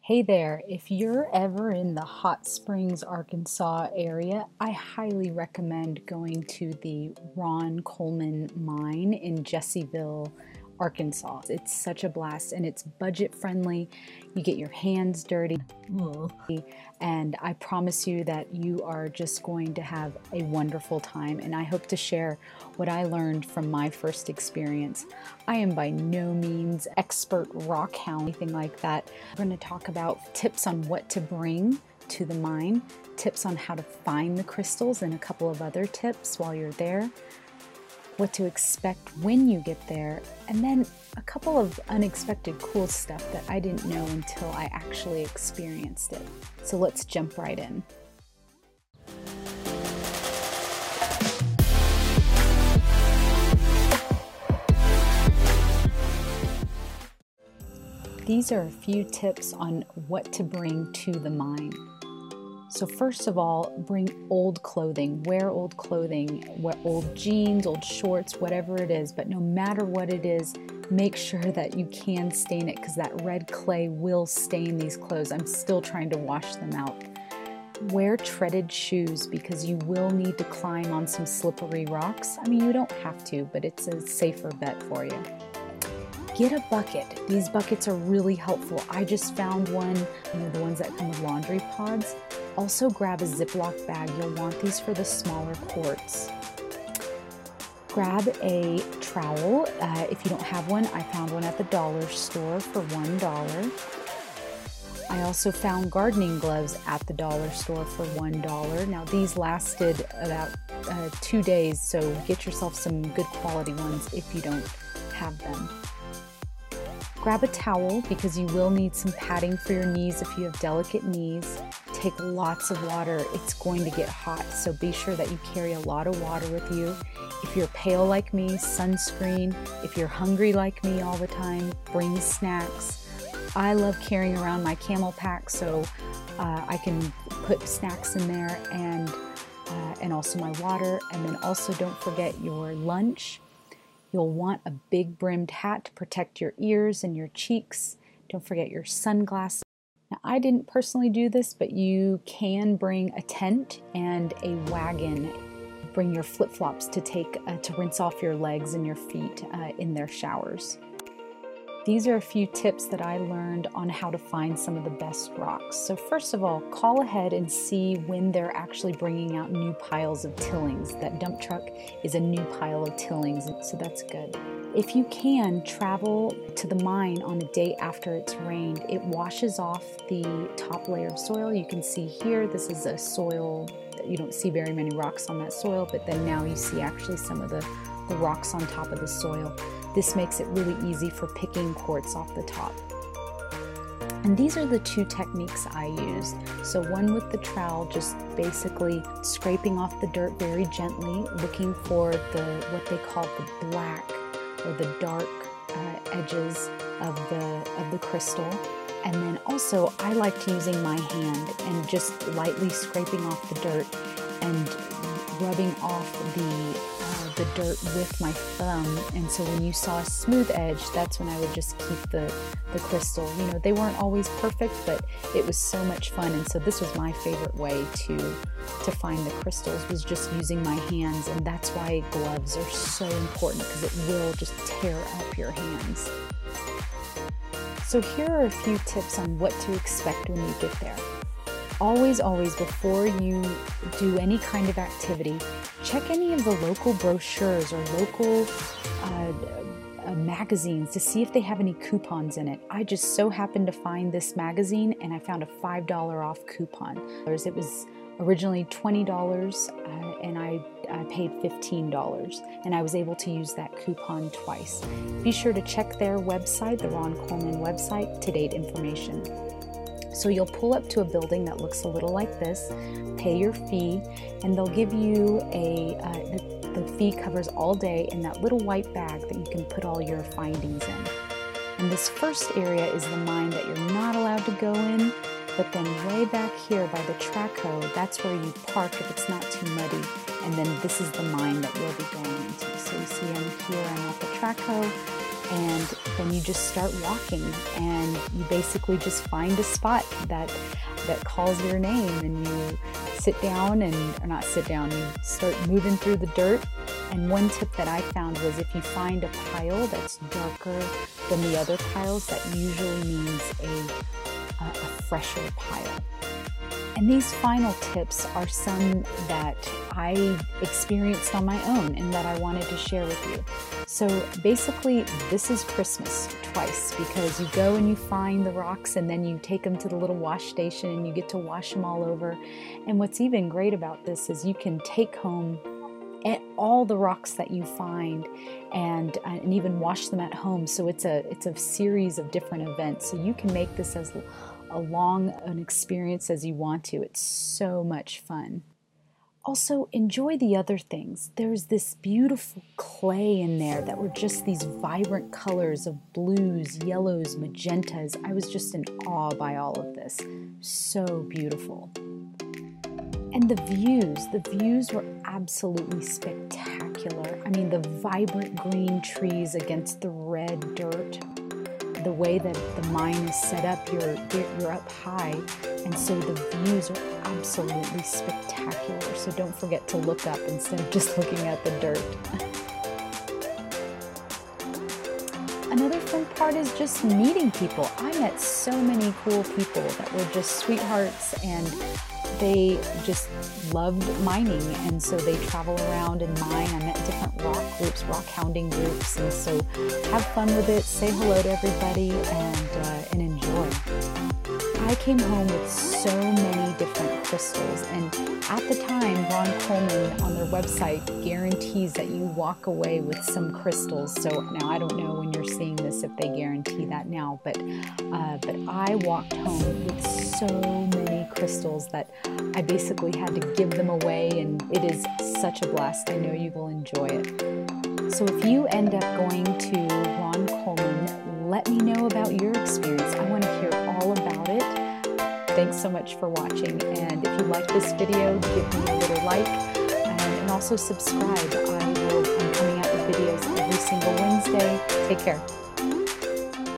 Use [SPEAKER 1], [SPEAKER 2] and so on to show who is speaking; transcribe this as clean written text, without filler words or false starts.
[SPEAKER 1] Hey there, if you're ever in the Hot Springs, Arkansas area, I highly recommend going to the Ron Coleman Mine in Jessieville, Arkansas. It's such a blast and it's budget friendly. You get your hands dirty, and I promise you that you are just going to have a wonderful time. And I hope to share what I learned from my first experience. I am by no means expert rock hound, anything like that. We're going to talk about tips on what to bring to the mine, tips on how to find the crystals, and a couple of other tips while you're there, what to expect when you get there, and then a couple of unexpected cool stuff that I didn't know until I actually experienced it. So let's jump right in. These are a few tips on what to bring to the mine. So first of all, bring old clothing. Wear old clothing, wear old jeans, old shorts, whatever it is. But no matter what it is, make sure that you can stain it, because that red clay will stain these clothes. I'm still trying to wash them out. Wear treaded shoes, because you will need to climb on some slippery rocks. I mean, you don't have to, but it's a safer bet for you. Get a bucket. These buckets are really helpful. I just found one, the ones that come with laundry pods. Also grab a Ziploc bag. You'll want these for the smaller quartz. Grab a trowel. If you don't have one, I found one at the dollar store for $1. I also found gardening gloves at the dollar store for $1. Now these lasted about 2 days, so get yourself some good quality ones if you don't have them. Grab a towel, because you will need some padding for your knees if you have delicate knees. Take lots of water. It's going to get hot, so be sure that you carry a lot of water with you. If you're pale like me, sunscreen. If you're hungry like me all the time, bring snacks. I love carrying around my camel pack, so I can put snacks in there, and also my water. And then also don't forget your lunch. You'll want a big brimmed hat to protect your ears and your cheeks. Don't forget your sunglasses. Now, I didn't personally do this, but you can bring a tent and a wagon. Bring your flip-flops to rinse off your legs and your feet in their showers. These are a few tips that I learned on how to find some of the best rocks. So first of all, call ahead and see when they're actually bringing out new piles of tillings. That dump truck is a new pile of tillings, so that's good. If you can, travel to the mine on a day after it's rained. It washes off the top layer of soil. You can see here, this is a soil. You don't see very many rocks on that soil, but then now you see actually some of the rocks on top of the soil. This makes it really easy for picking quartz off the top. And these are the two techniques I used. So one with the trowel, just basically scraping off the dirt very gently, looking for what they call the black or the dark edges of the crystal. And then also I liked using my hand and just lightly scraping off the dirt and rubbing off the dirt with my thumb. And so when you saw a smooth edge, that's when I would just keep the crystal. They weren't always perfect, but it was so much fun. And so this was my favorite way to find the crystals, was just using my hands. And that's why gloves are so important, because it will just tear up your hands. So here are a few tips on what to expect when you get there. Always, before you do any kind of activity, check any of the local brochures or local magazines to see if they have any coupons in it. I just so happened to find this magazine, and I found a $5 off coupon. It was originally $20, and I paid $15, and I was able to use that coupon twice. Be sure to check their website, the Ron Coleman website, to date information. So you'll pull up to a building that looks a little like this, pay your fee, and they'll give you the fee covers all day in that little white bag that you can put all your findings in. And this first area is the mine that you're not allowed to go in, but then way back here by the track hoe, that's where you park if it's not too muddy. And then this is the mine that you'll be going into. So you see I'm here, I'm at the track hoe, And then you just start walking, and you basically just find a spot that calls your name, and you sit down, or not sit down, you start moving through the dirt. And one tip that I found was if you find a pile that's darker than the other piles, that usually means a fresher pile. And these final tips are some that I experienced on my own and that I wanted to share with you. So basically, this is Christmas twice, because you go and you find the rocks, and then you take them to the little wash station and you get to wash them all over. And what's even great about this is you can take home all the rocks that you find and even wash them at home. So it's a series of different events. So you can make this as long an experience as you want to. It's so much fun. Also, enjoy the other things. There's this beautiful clay in there that were just these vibrant colors of blues, yellows, magentas. I was just in awe by all of this. So beautiful. And the views were absolutely spectacular. I mean, the vibrant green trees against the red dirt. The way that the mine is set up, you're up high, and so the views are absolutely spectacular. So don't forget to look up instead of just looking at the dirt. Another fun part is just meeting people. I met so many cool people that were just sweethearts, and they just loved mining, and so they travel around and mine. I met different rock groups, rock hounding groups, and so have fun with it, say hello to everybody, and enjoy. I came home with so many different crystals, and at the time, Ron Coleman on their website guarantees that you walk away with some crystals. So now I don't know when you're seeing this if they guarantee that now, but I walked home with so many crystals that I basically had to give them away, and it is such a blast. I know you will enjoy it. So if you end up going to Ron Coleman, let me know about your experience. I want to hear all about it. Thanks so much for watching, and if you like this video, give me a little like, and also subscribe. I'm coming out with videos every single Wednesday. Take care.